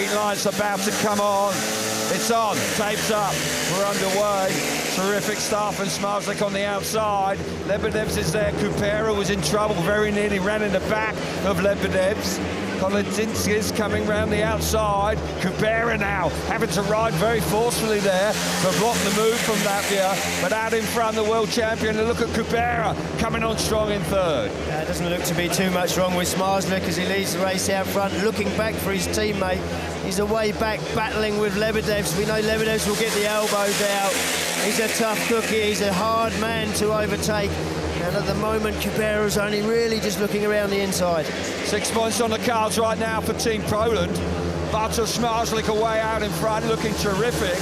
Green light's about to come on. It's on, tapes up, we're underway. Terrific start from Smarslik on the outside. Lebedev's is there, Kupera was in trouble, very nearly ran in the back of Lebedev's. Kolodzinski's coming round the outside. Kupera now having to ride very forcefully there to block the move from Latvia, but out in front the world champion. And look at Kupera coming on strong in third. It doesn't look to be too much wrong with Smarslik as he leads the race out front, looking back for his teammate. He's away back battling with Lebedev's. We know Lebedev's will get the elbows out. He's a tough cookie, he's a hard man to overtake. And at the moment, Kupera's only really just looking around the inside. 6 points on the cards right now for Team Poland. Bartosz Smarslik away out in front, looking terrific.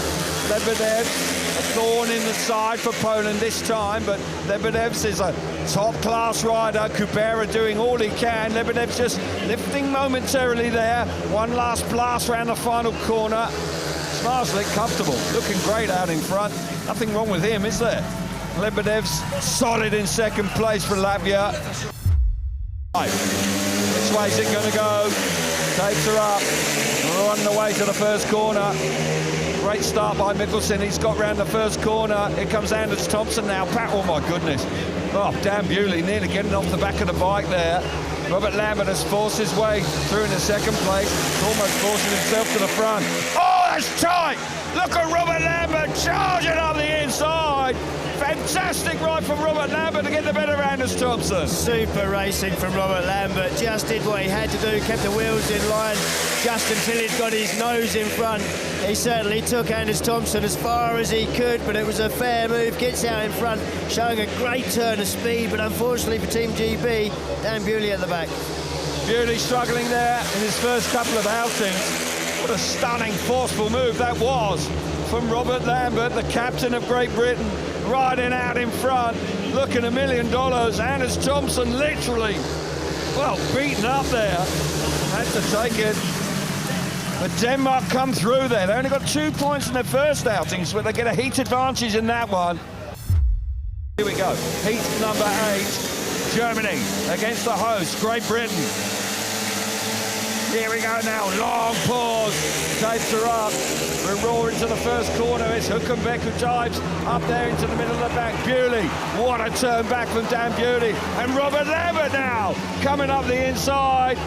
Lebedev, a thorn in the side for Poland this time, but Lebedev's is a top-class rider. Kupera doing all he can. Lebedev's just lifting momentarily there. One last blast around the final corner. Smarslik comfortable, looking great out in front. Nothing wrong with him, is there? Lebedev's solid in second place for Latvia. Which way is it going to go? Tapes are up. We're on the way to the first corner. Great start by Mikkelsen. He's got round the first corner. Here comes Anders Thompson now. Pat, oh my goodness. Oh, Dan Bewley nearly getting off the back of the bike there. Robert Lambert has forced his way through into second place. Almost forcing himself to the front. Oh, that's tight! Look at Robert Lambert charging up the inside. Fantastic ride from Robert Lambert to get the better Anders Thompson. Super racing from Robert Lambert. Just did what he had to do, kept the wheels in line just until he'd got his nose in front. He certainly took Anders Thompson as far as he could, but it was a fair move. Gets out in front, showing a great turn of speed, but unfortunately for Team GB, Dan Bewley at the back. Bewley struggling there in his first couple of outings. What a stunning, forceful move that was from Robert Lambert, the captain of Great Britain, riding out in front, looking $1 million. Anders Thompson literally, well, beaten up there. Had to take it. But Denmark come through there. They only got 2 points in their first outings, but they get a heat advantage in that one. Here we go. Heat number 8. Germany against the host, Great Britain. Here we go now, long pause, tapes are up. We're roaring to the first corner. It's Hülkenberg who dives up there into the middle of the back. Bewley, what a turn back from Dan Bewley. And Robert Lambert now coming up the inside.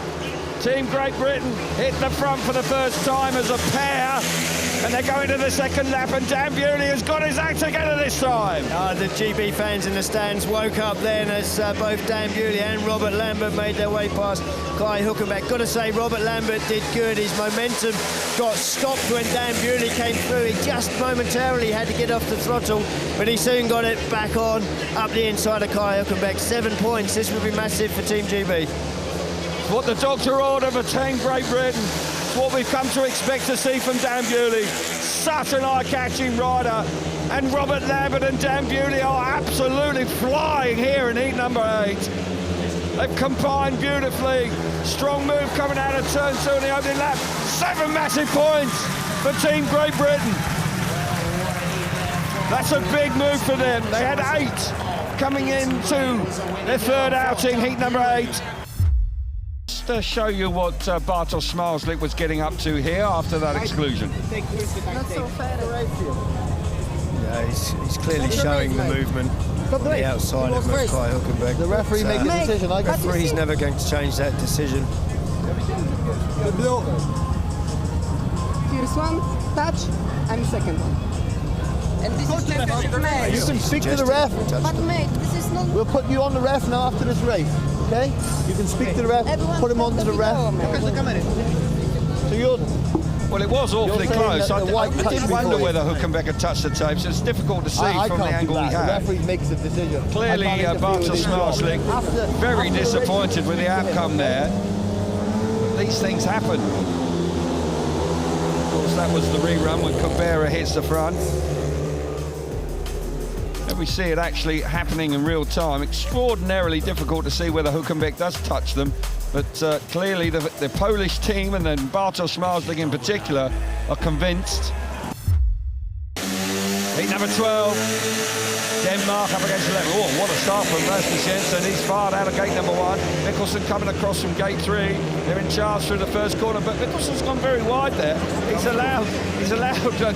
Team Great Britain hit the front for the first time as a pair. And they're going to the second lap, and Dan Bewley has got his act together this time. The GB fans in the stands woke up then as both Dan Bewley and Robert Lambert made their way past Kai Hülkenberg. Got to say, Robert Lambert did good. His momentum got stopped when Dan Bewley came through. He just momentarily had to get off the throttle, but he soon got it back on up the inside of Kai Hülkenberg. 7 points. This will be massive for Team GB. What the doctor ordered for Team Great Britain. What we've come to expect to see from Dan Bewley. Such an eye-catching rider. And Robert Lambert and Dan Bewley are absolutely flying here in heat number 8. They've combined beautifully. Strong move coming out of turn 2 in the opening lap. 7 massive points for Team Great Britain. That's a big move for them. They had 8 coming into their third outing, heat number 8. To show you what Bartosz Smarslik was getting up to here after that exclusion. Not so fair. Yeah, he's clearly showing the movement on the outside of Kai Hülkenberg. The referee made the decision. The referee's never going to change that decision. First one, touch, I'm second one. And this is championship match. You can speak to the ref. But mate, this is not... We'll put you on the ref now after this race, okay? You can speak to the ref, put him onto the ref. So you're... Well, it was awfully close. I did wonder whether Hülkenberg had touched the tapes. It's difficult to see from the angle we had. The referee makes the decision. Clearly, Bartosz Smarslik very disappointed with the outcome there. These things happen. Of course, that was the rerun when Kupera hits the front. And we see it actually happening in real time. Extraordinarily difficult to see whether Hülkenberg does touch them. But clearly the Polish team, and then Bartosz Smarslik in particular, are convinced. Heat number 12. Denmark up against the left. Oh, what a start from Rasmussen. He's fired out of gate number 1. Mikkelsen coming across from gate 3. They're in charge through the first corner, but Mikkelsen's gone very wide there. He's allowed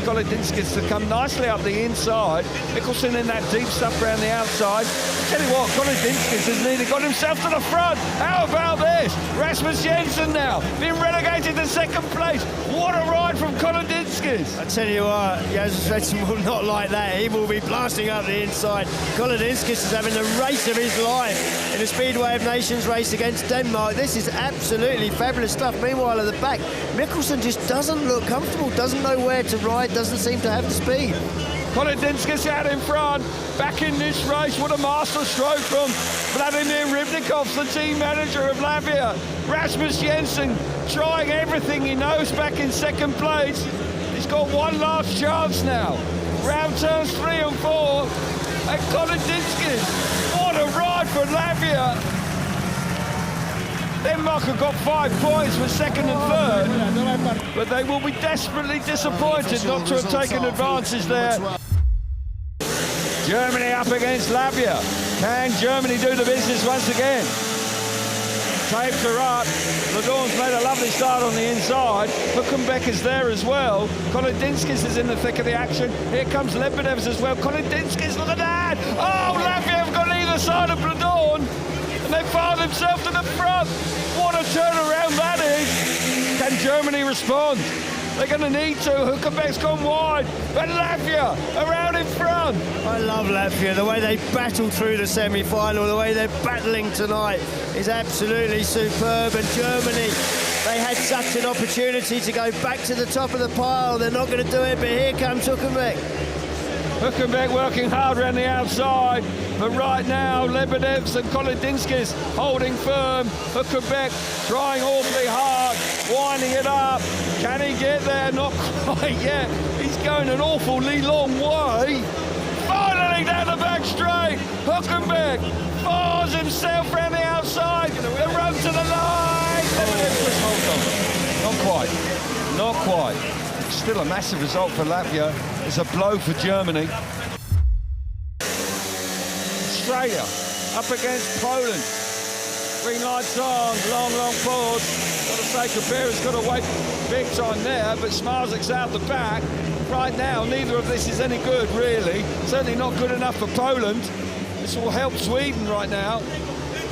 Kolodinskis to come nicely up the inside. Mikkelsen in that deep stuff around the outside. Tell you what, Kolodinskis has nearly got himself to the front. How about this? Rasmus Jensen now being relegated to second place. What a ride from Kolodinskis. I tell you what, Jasper Svensson will not like that. He will be blasting up the inside. Kolodinskis is having the race of his life in the Speedway of Nations race against Denmark. This is absolutely fabulous stuff. Meanwhile, at the back, Mikkelsen just doesn't look comfortable, doesn't know where to ride, doesn't seem to have the speed. Kolodinskis out in front, back in this race. What a master stroke from Vladimir Rybnikov, the team manager of Latvia. Rasmus Jensen trying everything he knows back in second place. He's got one last chance now. Round turns 3 and 4. And Kolodinskis, what a ride for Latvia. Denmark have got 5 points for second and third, but they will be desperately disappointed not to have taken advances there. Germany up against Latvia. Can Germany do the business once again? Tapes are up. Ladorn's made a lovely start on the inside. Hülkenberg is there as well. Kolodinskis is in the thick of the action. Here comes Lebedevs as well. Kolodinskis, look at that! Oh, Latvia have got either side of Ladorn, and they find themselves to the front. What a turnaround that is! Can Germany respond? They're going to need to. Hülkenberg's gone wide, but Latvia are out in front. I love Latvia. The way they battled through the semi-final, the way they're battling tonight is absolutely superb. And Germany, they had such an opportunity to go back to the top of the pile. They're not going to do it, but here comes Hülkenberg. Hülkenberg working hard around the outside, but right now Lebedevs and Kolodinskis holding firm. Hülkenberg trying awfully hard, winding it up. Can he get there? Not quite yet. He's going an awfully long way. Finally down the back straight. Hülkenberg fires himself around the outside. The run to the line. Lebedevs just holds on. Not quite. Not quite. Still a massive result for Latvia. It's a blow for Germany. Australia up against Poland. Green lights on, long pause. Got to say, Kabira's got to wait big time there, but Smarzlik's out the back. Right now, neither of this is any good, really. Certainly not good enough for Poland. This will help Sweden right now.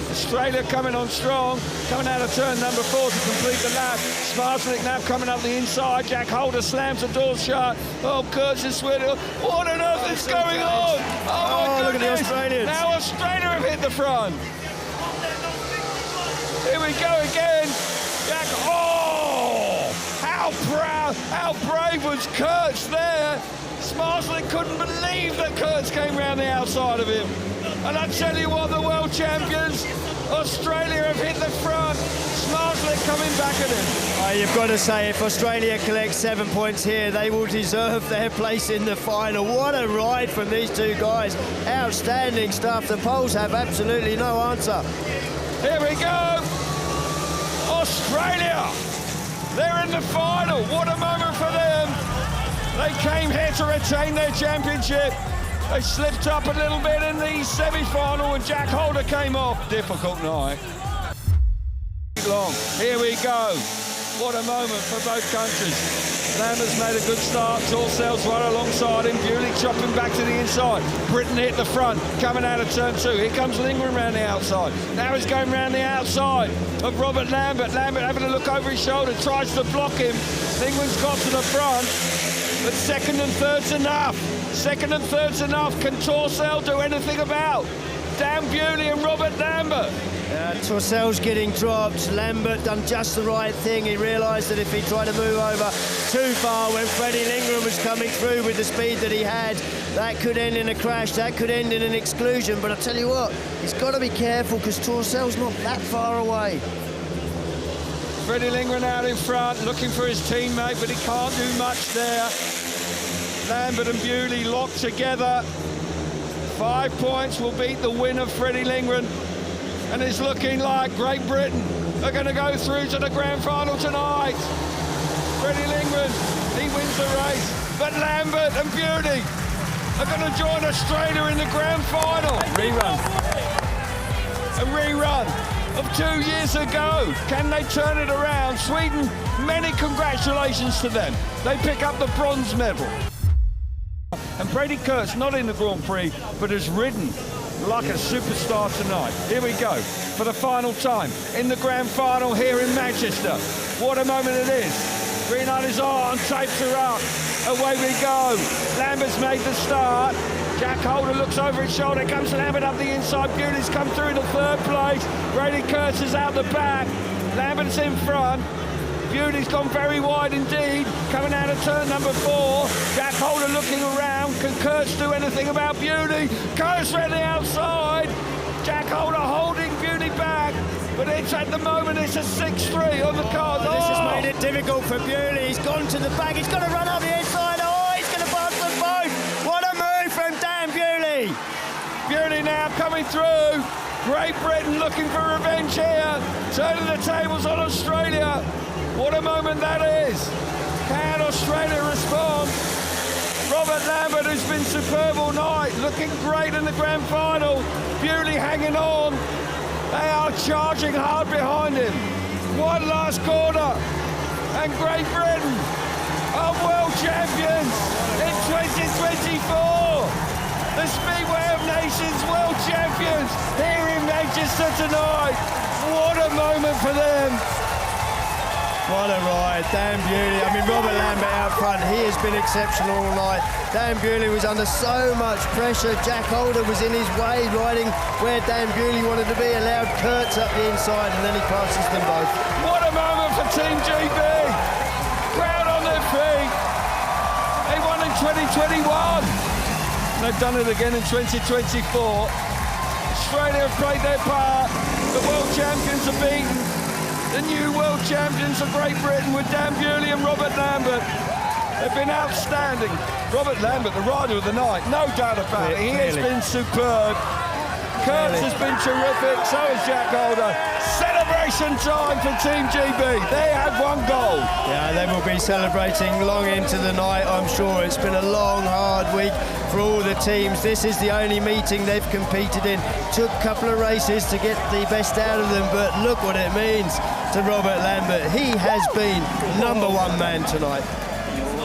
Australia coming on strong, coming out of turn number 4 to complete the lap. Smarzlik now coming up the inside. Jack Holder slams the door shut. Oh, Kurz is swinging. What on earth is going on? Oh, my goodness. Look at the Australians. Now Australia have hit the front. Here we go again. Jack, oh! How brave was Kurz there. Smarzlik couldn't believe that Kurz came round the outside of him. And I tell you what, the world champions, Australia have hit the front. Smarzlik coming back at him. You've got to say, if Australia collects 7 points here, they will deserve their place in the final. What a ride from these two guys. Outstanding stuff. The Poles have absolutely no answer. Here we go. Australia. They're in the final. What a moment for them. They came here to retain their championship. They slipped up a little bit in the semi-final and Jack Holder came off. Difficult night. Long. Here we go. What a moment for both countries. Lambert's made a good start. Torsel's right alongside him. Bewley chopping back to the inside. Britain hit the front, coming out of turn 2. Here comes Lindgren round the outside. Now he's going round the outside of Robert Lambert. Lambert having a look over his shoulder, tries to block him. Lindgren's got to the front, but second and third's enough. Second and third's enough. Can Torsel do anything about Dan Bewley and Robert Lambert? Torsel's getting dropped. Lambert done just the right thing. He realised that if he tried to move over too far when Freddie Lindgren was coming through with the speed that he had, that could end in a crash, that could end in an exclusion. But I tell you what, he's got to be careful because Torsel's not that far away. Freddie Lindgren out in front, looking for his teammate, but he can't do much there. Lambert and Bewley locked together. 5 points will beat the win of Freddie Lindgren. And it's looking like Great Britain are going to go through to the grand final tonight. Freddie Lindgren, he wins the race. But Lambert and Bewley are going to join Australia in the grand final. Rerun. A rerun. of 2 years ago. Can they turn it around? Sweden, many congratulations to them. They pick up the bronze medal. And Brady Kurtz not in the Grand Prix, but has ridden like a superstar tonight. Here we go for the final time in the grand final here in Manchester. What a moment it is. Green on his arm, tapes her up. Away we go. Lambert's made the start. Jack Holder looks over his shoulder, comes Lambert up the inside. Beauty's come through to third place. Brady Kurtz is out the back. Lambert's in front. Beauty's gone very wide indeed. Coming out of turn number 4. Jack Holder looking around. Can Kurtz do anything about Beauty? Kurtz around the outside. Jack Holder holding Beauty back. But it's at the moment, it's a 6-3 on the card. This has made it difficult for Beauty. He's gone to the back. He's got to run up the inside. Oh, he's going to pass them both. What a move from Dan Bewley. Beauty now coming through. Great Britain looking for revenge here. Turning the tables on Australia. What a moment that is. Can Australia respond? Robert Lambert, who's been superb all night, looking great in the grand final. Beauty hanging on. They are charging hard behind him. One last corner. And Great Britain are world champions in 2024. The Speedway of Nations world champions here in Manchester tonight. What a moment for them. What a ride, Dan Bewley. I mean, Robert Lambert out front, he has been exceptional all night. Dan Bewley was under so much pressure. Jack Holder was in his way, riding where Dan Bewley wanted to be, allowed Kurtz up the inside, and then he passes them both. What a moment for Team GB. Crowd on their feet. They won in 2021. They've done it again in 2024. Australia have played their part. The world champions are beaten. The new world champions of Great Britain with Dan Bewley and Robert Lambert. They've been outstanding. Robert Lambert, the rider of the night, no doubt about it. He has been superb. Kurtz has been terrific, so has Jack Holder. Celebration time for Team GB. They have one goal. Yeah, they will be celebrating long into the night, I'm sure. It's been a long, hard week for all the teams. This is the only meeting they've competed in. Took a couple of races to get the best out of them, but look what it means to Robert Lambert. He has been #1 man tonight.